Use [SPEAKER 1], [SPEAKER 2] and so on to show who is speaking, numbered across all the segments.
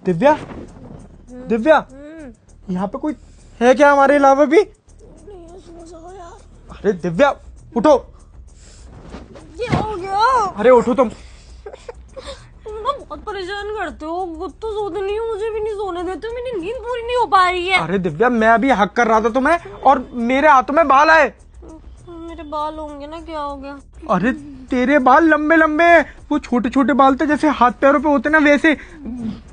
[SPEAKER 1] दिव्या, दिव्या, यहाँ पे कोई है क्या हमारे अलावा भी? अरे दिव्या उठो।
[SPEAKER 2] क्या हो गया?
[SPEAKER 1] अरे उठो तुम
[SPEAKER 2] बहुत परेशान करते हो। खुद तो सोते नहीं हो, मुझे भी नहीं सोने देते हो। मेरी नींद पूरी नहीं हो पा रही है।
[SPEAKER 1] अरे दिव्या, मैं अभी हक कर रहा था तुम्हें और मेरे हाथों में बाल आए।
[SPEAKER 2] मेरे बाल होंगे ना, क्या हो गया?
[SPEAKER 1] अरे तेरे बाल लंबे लंबे हैं, वो छोटे छोटे बाल थे जैसे हाथ पैरों पे होते ना वैसे।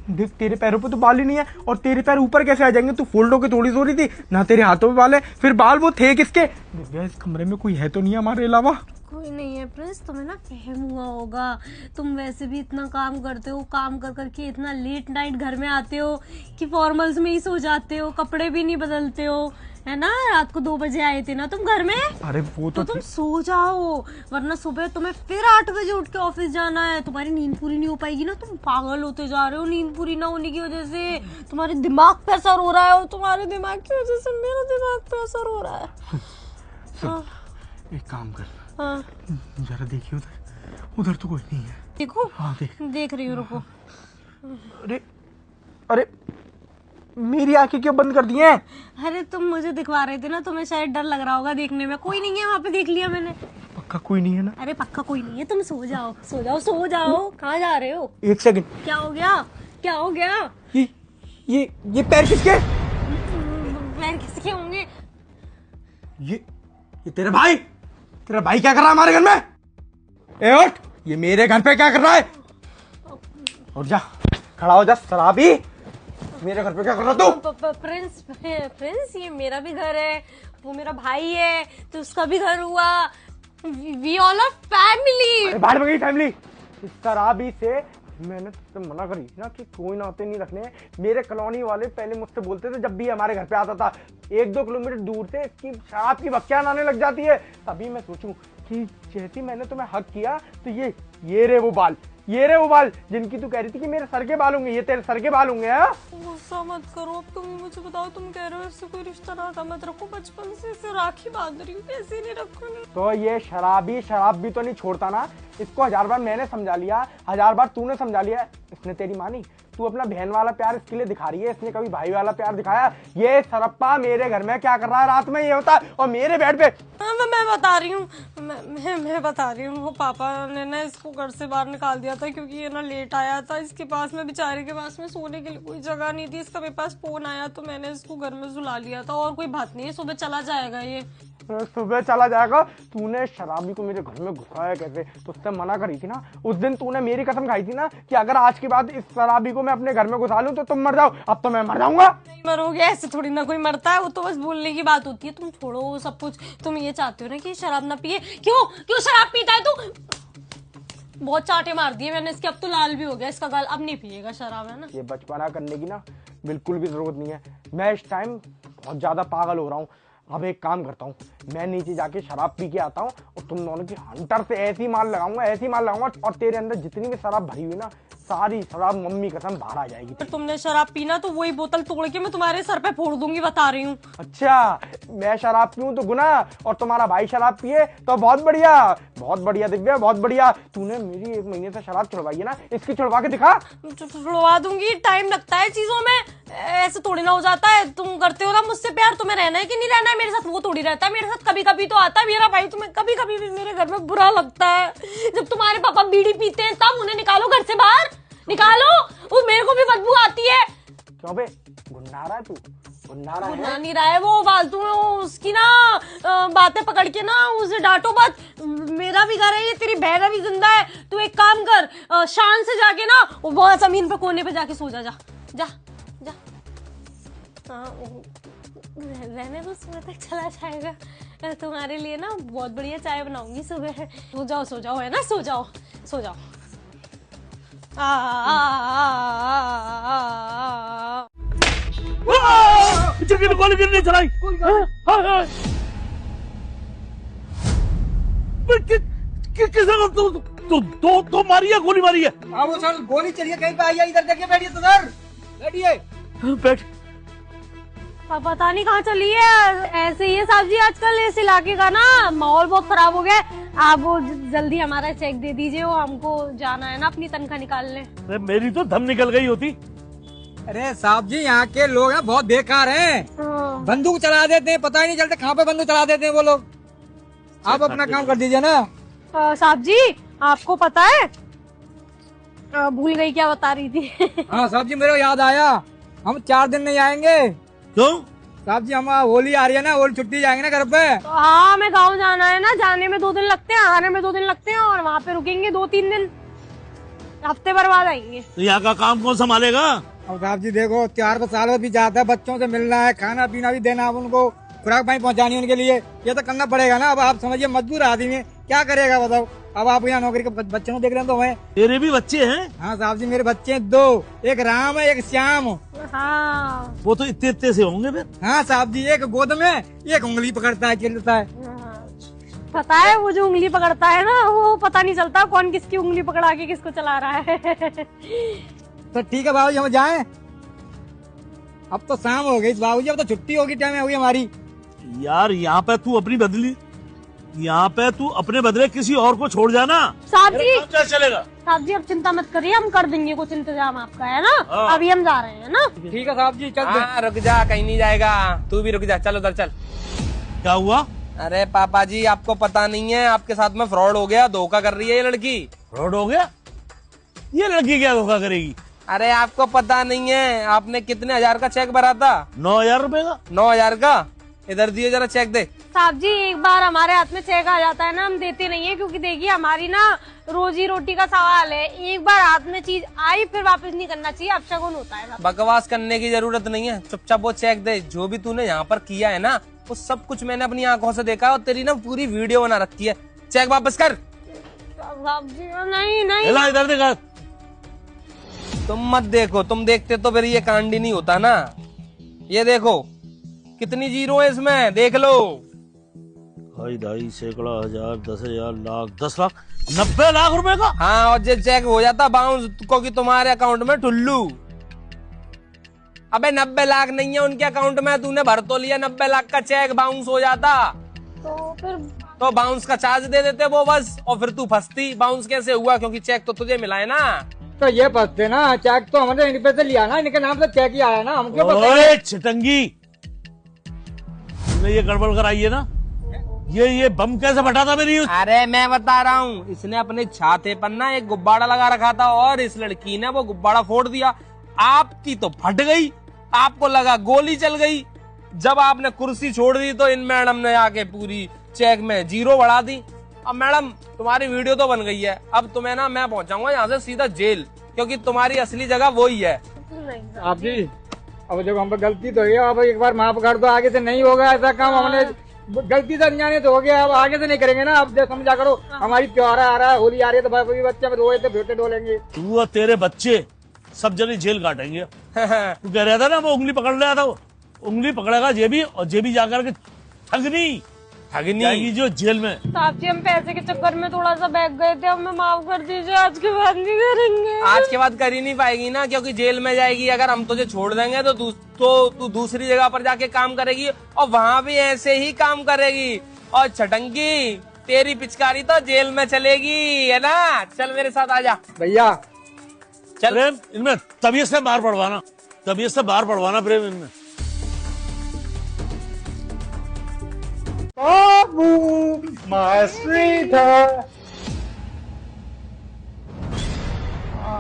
[SPEAKER 1] देख तेरे पैरों पे तो बाल ही नहीं है और तेरे पैर ऊपर कैसे आ जाएंगे? तू फोल्ड होके थोड़ी सो रही थी ना, तेरे हाथों में बाल है, फिर बाल वो थे किसके? दिव्या इस कमरे में कोई है तो नहीं हमारे अलावा?
[SPEAKER 2] कोई नहीं है प्रिंस, तुम्हें ना वहम हुआ होगा। तुम वैसे भी इतना काम करते हो, काम कर करके इतना लेट नाइट घर में आते हो कि फॉर्मल्स में ही सो जाते हो, कपड़े भी नहीं बदलते हो, है ना? रात को 2 बजे आए थे ना तुम घर में।
[SPEAKER 1] अरे वो तो
[SPEAKER 2] तुम सो जाओ, वरना सुबह तुम्हें फिर 8 बजे उठ के ऑफिस जाना है। तुम्हारी नींद पूरी नहीं हो पाएगी ना, तुम पागल होते जा रहे हो नींद पूरी ना होने की वजह से। तुम्हारे दिमाग पे असर हो रहा है और तुम्हारे दिमाग की वजह से मेरा दिमाग पे असर हो रहा है।
[SPEAKER 1] सुन, एक काम कर,
[SPEAKER 2] हाँ
[SPEAKER 1] जरा देखिए उधर, उधर तो कोई नहीं है।
[SPEAKER 2] देखो।
[SPEAKER 1] हाँ
[SPEAKER 2] देख रही हूँ, रुको।
[SPEAKER 1] अरे अरे मेरी आंखें क्यों बंद कर दी हैं?
[SPEAKER 2] अरे तुम मुझे दिखवा रहे थे ना, तुम्हें शायद डर लग रहा होगा देखने में। कोई नहीं है वहाँ पे, देख लिया मैंने।
[SPEAKER 1] पक्का कोई नहीं है ना?
[SPEAKER 2] अरे पक्का कोई नहीं है, तुम सो जाओ सो जाओ सो जाओ। कहाँ जा रहे हो?
[SPEAKER 1] एक सेकंड।
[SPEAKER 2] क्या हो गया? क्या हो गया?
[SPEAKER 1] ये पैर किसके?
[SPEAKER 2] पैर किसके होंगे?
[SPEAKER 1] ये तेरा भाई क्या कर रहा है हमारे घर में? ए उठ, ये मेरे घर पे क्या कर रहा है? उठ जा, खड़ा हो जा शराबी। मेरे घर पे क्या कर रहा तू?
[SPEAKER 2] प्रिंस ये मेरा भी घर है, वो मेरा भाई है तो उसका भी घर हुआ। We all are family.
[SPEAKER 1] बाहर में गई फैमिली। इस शराबी से मैंने तुझसे मना करी ना कि कोई नाते नहीं रखने। मेरे कॉलोनी वाले पहले मुझसे बोलते थे जब भी हमारे घर पे आता था, 1-2 किलोमीटर दूर से इसकी शराब की बक्कियां आने लग जाती है। तभी मैं सोचूं कि जैसे मैंने तुम्हें हक किया तो ये रे वो बाल, ये रे वो बाल जिनकी तू कह रही थी कि मेरे सर के बाल होंगे, ये तेरे सर के बाल होंगे।
[SPEAKER 2] गुस्सा मत करो, अब तुम मुझे बताओ, तुम कह रहे हो इससे कोई रिश्ता नाता मत रखो, बचपन से इसे राखी बांध रही हूँ, कैसे नहीं रखूंगी?
[SPEAKER 1] तो ये शराबी शराब भी तो नहीं छोड़ता ना। इसको 1000 बार मैंने समझा लिया, 1000 बार तूने समझा लिया, इसने तेरी मानी? तू अपना बहन वाला प्यार इसके लिए दिखा रही है, इसने कभी भाई वाला प्यार दिखाया? ये सरप्पा मेरे घर में क्या कर रहा है रात में ये होता और मेरे बेड पे?
[SPEAKER 2] मैं बता रही हूँ, मैं बता रही हूँ। वो पापा ने ना इसको घर से बाहर निकाल दिया था क्योंकि ये ना लेट आया था। इसके पास में, बेचारे के पास में सोने के लिए कोई जगह नहीं थी। इसका मेरे पास फोन आया तो मैंने इसको घर में सुला लिया था, और कोई बात नहीं है, सुबह चला जाएगा ये।
[SPEAKER 1] सुबह चला जाएगा? तूने शराबी को मेरे घर में घुसाया कैसे? तुझसे मना करी थी ना उस दिन, तूने मेरी कसम खाई थी ना कि अगर आज के बाद इस शराबी को मैं अपने घर में घुसा लूं तो तुम मर जाओ। अब तो मैं मर जाऊंगा।
[SPEAKER 2] नहीं मरोगे, ऐसे थोड़ी ना कोई मरता है, वो तो बस बोलने की बात होती है। तुम छोड़ो वो सब कुछ, तुम ये चाहते हो ना कि शराब ना पिए। क्यों शराब पीता है तू? बहुत चाटे मार दिए मैंने इसके, अब तो लाल भी हो गया इसका गाल, अब नहीं पिएगा शराब, है ना?
[SPEAKER 1] ये बचपना करने की ना बिल्कुल भी जरूरत नहीं है। मैं इस टाइम बहुत ज्यादा पागल हो रहा हूँ। अब एक काम करता हूँ, मैं नीचे जाके शराब पी के आता हूँ और तुम दोनों की हंटर से ऐसी माल लगाऊंगा और तेरे अंदर जितनी भी शराब भरी हुई ना, सारी शराब मम्मी कसम बाहर आ जाएगी।
[SPEAKER 2] पर तुमने शराब पीना तो वही बोतल तोड़ के मैं तुम्हारे सर पे फोड़ दूंगी, बता रही हूँ।
[SPEAKER 1] अच्छा, मैं शराब पीऊं तो गुनाह और तुम्हारा भाई शराब पिए तो बहुत बढ़िया। बहुत बढ़िया दिव्या, बहुत बढ़िया। तूने मेरी 1 महीने से शराब छुड़वाई है ना, इसकी छुड़वा के दिखा।
[SPEAKER 2] छुड़वा दूंगी, टाइम लगता है चीजों में, ऐसे थोड़ी ना हो जाता है। तुम करते हो ना मुझसे प्यार, तुम्हें रहना है कि नहीं रहना है मेरे साथ, वो थोड़ी रहता है मेरे साथ। कभी कभी तो आता है मेरा भाई, तुम्हें कभी कभी भी मेरे घर में बुरा लगता है। जब तुम्हारे पापा बीड़ी पीते हैं तब उन्हें निकालो घर से बाहर, निकालो। वो मेरे को भी बदबू आती है।
[SPEAKER 1] क्यों बे, गुन्ना रहा है तू? गुन्ना
[SPEAKER 2] नहीं रहा है वो, फालतू में उसकी ना बातें पकड़ के ना उसे डांटो मत। मेरा भी घर है ये, तेरी बहन भी जिंदा है। तू एक काम कर, शान से जाके ना वो वहां जमीन पे कोने पे जाके सो जा। जा जा जा। रहने दो, सुबह तक चला जाएगा। तुम्हारे लिए ना बहुत बढ़िया चाय बनाऊंगी सुबह। सो जाओ है ना, सो जाओ।
[SPEAKER 3] गोली गिरने चलाई। किसने तो मारी है? गोली मारी है?
[SPEAKER 4] हाँ वो सर गोली चलिए कहीं पे आई है, इधर देखिए, बैठिए तो सर, बैठिए।
[SPEAKER 3] बैठ।
[SPEAKER 2] पता नहीं कहाँ चली है, ऐसे ही है साहब जी आजकल इस इलाके का ना माहौल बहुत खराब हो गया है। आप वो जल्दी हमारा चेक दे दीजिए, वो हमको जाना है ना अपनी तनख्वाह निकालने।
[SPEAKER 3] मेरी तो धम निकल गई होती।
[SPEAKER 4] अरे साहब जी यहाँ के लोग हैं बहुत बेकार हैं। बंदूक चला देते हैं, पता ही नहीं चलता कहाँ पे बंदूक चला देते हैं वो लोग। आप अपना काम कर दीजिए ना।
[SPEAKER 2] साहब जी आपको पता है भूल गई क्या बता रही थी।
[SPEAKER 4] हाँ साहब जी मेरे को याद आया, हम 4 दिन नहीं आएंगे।
[SPEAKER 3] क्यों?
[SPEAKER 4] साहब जी हम होली आ रही है ना, होली छुट्टी जाएंगे ना घर पे।
[SPEAKER 2] तो हाँ हमें गाँव जाना है ना, जाने में 2 दिन लगते हैं, आने में 2 दिन लगते हैं, और वहाँ पे रुकेंगे 2-3 दिन, हफ्ते भर बाद आएंगे।
[SPEAKER 3] तो यहाँ का काम कौन संभालेगा?
[SPEAKER 4] अब साहब जी देखो 4 साल भी जाता है, बच्चों से मिलना है, खाना पीना भी देना है उनको, खुराक पानी पहुंचानी उनके लिए, ये तो करना पड़ेगा ना। अब आप समझिए मजदूर आदमी है, क्या करेगा बताओ। अब आप यहाँ नौकरी के बच्चों को देख रहे हैं तो हमें।
[SPEAKER 3] तेरे भी बच्चे हैं?
[SPEAKER 4] हाँ साहब जी मेरे बच्चे हैं 2, एक राम है एक श्याम।
[SPEAKER 2] हाँ
[SPEAKER 3] वो तो इतने इतने से होंगे फिर।
[SPEAKER 4] हाँ साहब जी एक गोद में, एक उंगली पकड़ता है खेलता है।
[SPEAKER 2] पता है वो जो उंगली पकड़ता है ना, वो पता नहीं चलता कौन किसकी उंगली पकड़ा के किसको चला रहा है।
[SPEAKER 4] तो ठीक है बाबू जी हम जाएं। अब तो शाम हो गई बाबू जी, अब तो छुट्टी होगी, टाइम होगी हमारी।
[SPEAKER 3] यार यहाँ पे तू अपनी बदली, यहाँ पे तू अपने बदले किसी और को छोड़ जाना।
[SPEAKER 2] साहब जी
[SPEAKER 3] मेरा काम क्या चलेगा?
[SPEAKER 2] साहब जी अब चिंता मत करिए, हम कर देंगे कुछ इंतजाम आपका, है ना।
[SPEAKER 3] हाँ।
[SPEAKER 2] अभी हम जा रहे हैं ना।
[SPEAKER 4] ठीक है साहब जी चल।
[SPEAKER 5] हाँ रुक जा, कहीं नहीं जाएगा, तू भी रुक जा, चल उधर चल।
[SPEAKER 3] क्या हुआ?
[SPEAKER 5] अरे पापा जी आपको पता नहीं है, आपके साथ में फ्रॉड हो गया, धोखा कर रही है ये लड़की।
[SPEAKER 3] फ्रॉड हो गया? ये लड़की क्या धोखा करेगी?
[SPEAKER 5] अरे आपको पता नहीं है, आपने कितने हजार का चेक भरा था?
[SPEAKER 3] 9,000 रुपए का।
[SPEAKER 5] 9,000 का? इधर दिए जरा चेक दे।
[SPEAKER 2] साहब जी एक बार हमारे हाथ में चेक आ जाता है ना, हम देते नहीं है, क्योंकि देखिए हमारी ना रोजी रोटी का सवाल है। एक बार हाथ में चीज आई फिर वापस नहीं करना चाहिए, अपशगुन होता है।
[SPEAKER 5] बकवास करने की जरूरत नहीं है, चुपचाप वो चेक दे। जो भी तूने यहाँ पर किया है ना, वो सब कुछ मैंने अपनी आंखों से देखा है, और तेरी ना पूरी वीडियो बना रखी है। चेक वापस कर।
[SPEAKER 2] साहब जी नहीं नहीं।
[SPEAKER 3] एला इधर देखा।
[SPEAKER 5] तुम मत देखो, तुम देखते तो फिर ये कांड ही नहीं होता ना। ये देखो कितनी जीरो है इसमें, देख लो।
[SPEAKER 3] भाई दाई सैकड़ा, हजार, 10,000, लाख, 10 लाख, 90 लाख रुपए का।
[SPEAKER 5] हाँ और जो चेक हो जाता बाउंस, क्योंकि तुम्हारे अकाउंट में टुल्लू। अबे 90 लाख नहीं है उनके अकाउंट में, तूने भर तो लिया 90 लाख का चेक, बाउंस हो जाता
[SPEAKER 2] तो फिर
[SPEAKER 5] तो बाउंस का चार्ज दे देते वो बस, और फिर तू फंसती। बाउंस कैसे हुआ? क्योंकि चेक तो तुझे मिला है ना।
[SPEAKER 4] तो ये फंसते ना, चेक तो हमारे इनके से लिया ना, इनके नाम से चेक ही आया ना, हम क्यों फंसे?
[SPEAKER 3] ओए चिटंगी, तूने ये गड़बड़ कराई है ना। ये बम कैसे फटा था मेरी?
[SPEAKER 5] अरे मैं बता रहा हूँ, इसने अपने छाते पर ना एक गुब्बारा लगा रखा था, और इस लड़की ने वो गुब्बारा फोड़ दिया। आपकी तो फट गई, आपको लगा गोली चल गई। जब आपने कुर्सी छोड़ दी तो इन मैडम ने आके पूरी चेक में जीरो बढ़ा दी। अब मैडम तुम्हारी वीडियो तो बन गई है, अब तुम्हें ना मैं पहुंचाऊंगा यहाँ से सीधा जेल, क्योंकि तुम्हारी असली जगह वही है।
[SPEAKER 4] आप जी अब जब हम पर गलती तो है, अब एक बार माफ कर दो, आगे से नहीं होगा ऐसा काम। हमने गलती से अनजाने तो हो गया, अब आगे से नहीं करेंगे ना। अब समझा करो, हमारी त्योहार आ रहा है, होली आ रही है, तो भाई बच्चे में रोए थे, भेटे डोलेंगे।
[SPEAKER 3] तू और तेरे बच्चे सब जने जेल काटेंगे। तू कह रहा था ना वो उंगली पकड़ रहा था, वो उंगली पकड़ेगा जेबी, और जेबी जाकर के ठगनी जाएगी जो जेल में।
[SPEAKER 2] साहब जी हम पैसे के चक्कर में थोड़ा सा बैठ गए थे, हमें माफ कर दीजिए, आज के बाद नहीं करेंगे।
[SPEAKER 5] आज के बाद कर ही नहीं पाएगी ना, क्योंकि जेल में जाएगी। अगर हम तुझे छोड़ देंगे तो तू दूसरी जगह पर जाके काम करेगी, और वहाँ भी ऐसे ही काम करेगी। और छटंगी तेरी पिचकारी तो जेल में चलेगी, है ना। चल मेरे साथ आजा
[SPEAKER 4] भैया।
[SPEAKER 5] चल
[SPEAKER 3] प्रेम इनमें तबीयत से बाहर पड़वाना, तबीयत से बाहर पड़वाना प्रेम इनमें।
[SPEAKER 1] बाबू माय स्वीटर।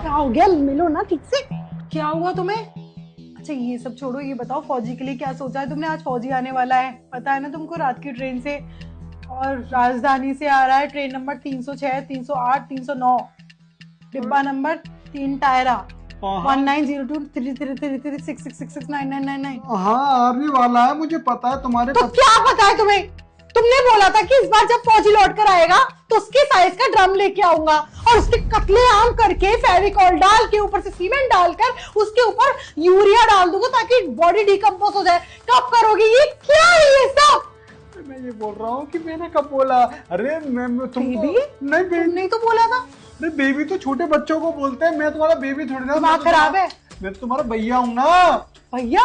[SPEAKER 6] क्या हो गया? मिलो ना ठीक से। क्या हुआ तुम्हें? अच्छा ये सब छोड़ो, ये बताओ फौजी के लिए क्या सोचा है तुमने? आज फौजी आने वाला है, पता है ना तुमको, रात की ट्रेन से, और राजधानी से आ रहा है। ट्रेन नंबर 306, 308, 309, डिब्बा नंबर 3 टायरा 19023333666999।
[SPEAKER 7] हाँ आने वाला है, मुझे पता है। तुम्हारे
[SPEAKER 6] तो क्या पता है तुम्हें? तुमने बोला था कि इस बार जब फौजी लौट कर आएगा तो उसके साइज का ड्रम लेके आऊंगा, और उसके कतले आम करके फेविकॉल डाल के ऊपर से सीमेंट डालकर उसके ऊपर यूरिया डाल दूंगा ताकि बॉडी डिकम्पोज हो जाए। कब करोगे ये? क्या है ये सब?
[SPEAKER 7] मैं ये बोल रहा हूँ कि मैंने कब बोला? अरे मैं तुमको
[SPEAKER 6] बेबी? नहीं तो बोला था।
[SPEAKER 7] अरे बेबी तो छोटे बच्चों को बोलते हैं, मैं तुम्हारा बेबी थोड़ी ना।
[SPEAKER 6] दिमाग खराब है।
[SPEAKER 7] मैं तो तुम्हारा भैया हूँ ना।
[SPEAKER 6] भैया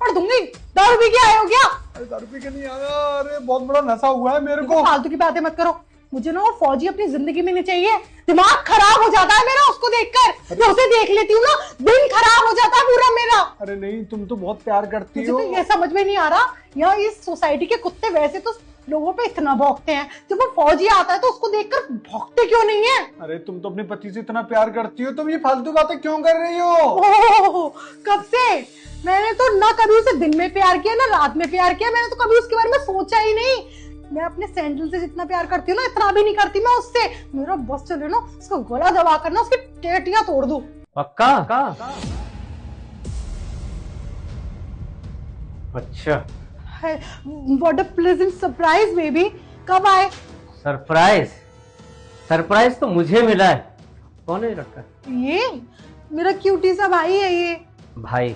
[SPEAKER 6] पढ़ दूंगी। दारू पी के आए हो क्या?
[SPEAKER 7] अरे दारू पी के नहीं आया, अरे बहुत बड़ा नशा हुआ है मेरे को।
[SPEAKER 6] फालतू की बातें मत करो, मुझे ना और फौजी अपनी जिंदगी में नहीं चाहिए। दिमाग खराब हो जाता है मेरा उसको देखकर। मैं उसे देख लेती हूँ ना, दिन खराब हो जाता है पूरा मेरा।
[SPEAKER 7] अरे नहीं, तुम तो बहुत प्यार करती
[SPEAKER 6] मुझे
[SPEAKER 7] हो।
[SPEAKER 6] तो ये समझ में नहीं आ रहा, यहाँ इस सोसाइटी के कुत्ते वैसे तो लोगों पे इतना भौंकते हैं, जब वो फौजी आता है तो उसको देखकर भौंकते क्यों नहीं है?
[SPEAKER 7] अरे तुम तो अपने पति से इतना प्यार करती हो, तुम ये फालतू बातें क्यों कर रही हो?
[SPEAKER 6] ओह, कब से? मैंने तो ना कभी उसे दिन में प्यार किया ना रात में प्यार किया, मैंने तो कभी उसके बारे में सोचा ही नहीं। मैं अपने सैंडल से जितना प्यार करती हूँ ना, इतना भी नहीं करती मैं उससे। मेरा बस चले ना, उसको गला दबा कर ना उसकी टेटियां तोड़ दूं।
[SPEAKER 8] पक्का? अच्छा,
[SPEAKER 6] what a pleasant surprise baby. कब आए?
[SPEAKER 8] सरप्राइज? सरप्राइज तो मुझे मिला है। कौन है लड़का?
[SPEAKER 6] ये मेरा क्यूटी सा भाई है ये।
[SPEAKER 8] भाई?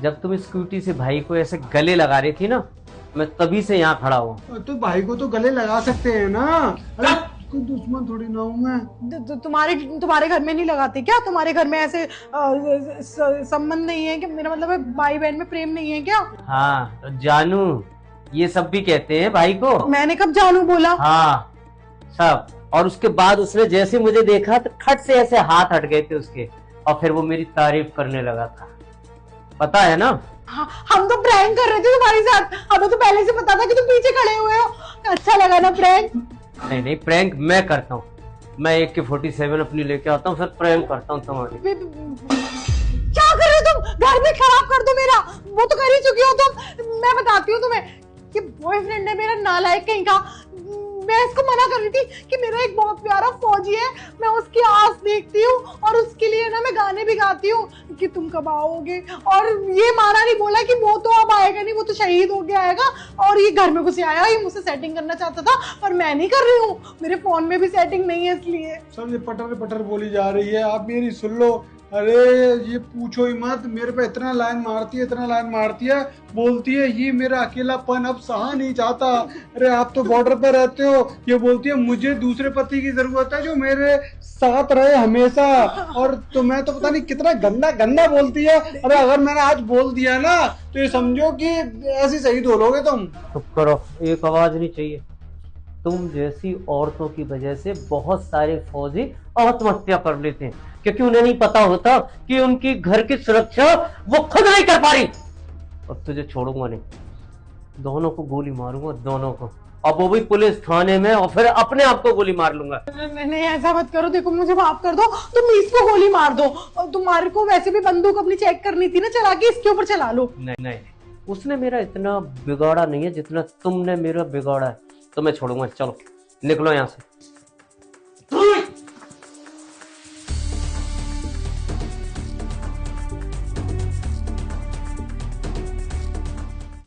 [SPEAKER 8] जब तुम इस क्यूटी से भाई को ऐसे गले लगा रही थी ना, मैं तभी से यहाँ खड़ा हुआ।
[SPEAKER 7] तो भाई को तो गले लगा सकते हैं ना। अरे कोई दुश्मन थोड़ी ना हूँ मैं।
[SPEAKER 6] तुम्हारे घर में नहीं लगाते क्या? तुम्हारे घर में ऐसे संबंध नहीं है कि, मेरा मतलब है भाई बहन में प्रेम नहीं है क्या?
[SPEAKER 8] हाँ तो जानू ये सब भी कहते हैं भाई को।
[SPEAKER 6] मैंने कब जानू बोला?
[SPEAKER 8] हाँ सब। और उसके बाद उसने जैसे मुझे देखा तो खट से ऐसे हाथ हट गए थे उसके, और फिर वो मेरी तारीफ करने लगा था, पता है ना?
[SPEAKER 6] हाँ, हम तो प्रैंक कर रहे थे तुम्हारे साथ, हमें तो पहले से पता था कि तुम पीछे खड़े हुए हो। अच्छा लगा ना प्रैंक?
[SPEAKER 8] नहीं, प्रैंक मैं करता हूँ। मैं AK-47 अपनी लेके आता हूँ, फिर प्रैंक करता हूँ तुम्हारी।
[SPEAKER 6] क्या कर रहे हो तुम? घर भी खराब कर दो मेरा, वो तो कर ही चुकी हो तुम। मैं बताती हूँ तुम्हें, ये बॉयफ्रेंड है मेरा नालायक कहीं का। मैं इसको मना कर रही थी कि मेरा एक बहुत प्यारा फौजी है, मैं उसकी आस देखती हूँ और उसके लिए ना मैं गाने भी गाती हूँ कि तुम कब आओगे। और ये माना नहीं बोला कि वो तो अब आएगा नहीं, वो तो शहीद हो गया आएगा। और ये घर में घुसे आया, ये मुझसे सेटिंग करना चाहता था, पर मैं नहीं कर रही हूँ, मेरे फोन में भी सेटिंग नहीं है इसलिए।
[SPEAKER 7] सब ये पटर पटर बोली जा रही है, आप मेरी सुन लो। अरे ये पूछो ही मत, मेरे पे इतना लाइन मारती है, बोलती है ये मेरा अकेलापन अब सहा नहीं चाहता। अरे आप तो बॉर्डर पे रहते हो, ये बोलती है मुझे दूसरे पति की जरूरत है जो मेरे साथ रहे हमेशा। और तो मैं तो पता नहीं कितना गंदा बोलती है। अरे अगर मैंने आज बोल दिया ना तो ये समझो कि ऐसे शहीद हो लोगे तुम।
[SPEAKER 8] चुप करो, एक आवाज नहीं चाहिए। तुम जैसी औरतों की वजह से बहुत सारे फौजी आत्महत्या कर लेते हैं, क्योंकि उन्हें नहीं पता होता कि उनकी घर की सुरक्षा वो खुद नहीं कर पा रही। और तुझे छोड़ूंगा नहीं, दोनों को गोली मारूंगा, दोनों को, अब वो भी पुलिस थाने में, और फिर अपने आप को गोली मार लूंगा।
[SPEAKER 6] नहीं ऐसा मत करो, देखो मुझे माफ कर दो, तुम इसको गोली मार दो। और तुम्हारे को वैसे भी बंदूक अपनी चेक करनी थी ना, चला के इसके ऊपर चला लो।
[SPEAKER 8] नहीं, उसने मेरा इतना बिगाड़ा नहीं है जितना तुमने मेरा बिगाड़ा है। तो मैं छोड़ूंगा, चलो निकलो यहाँ से।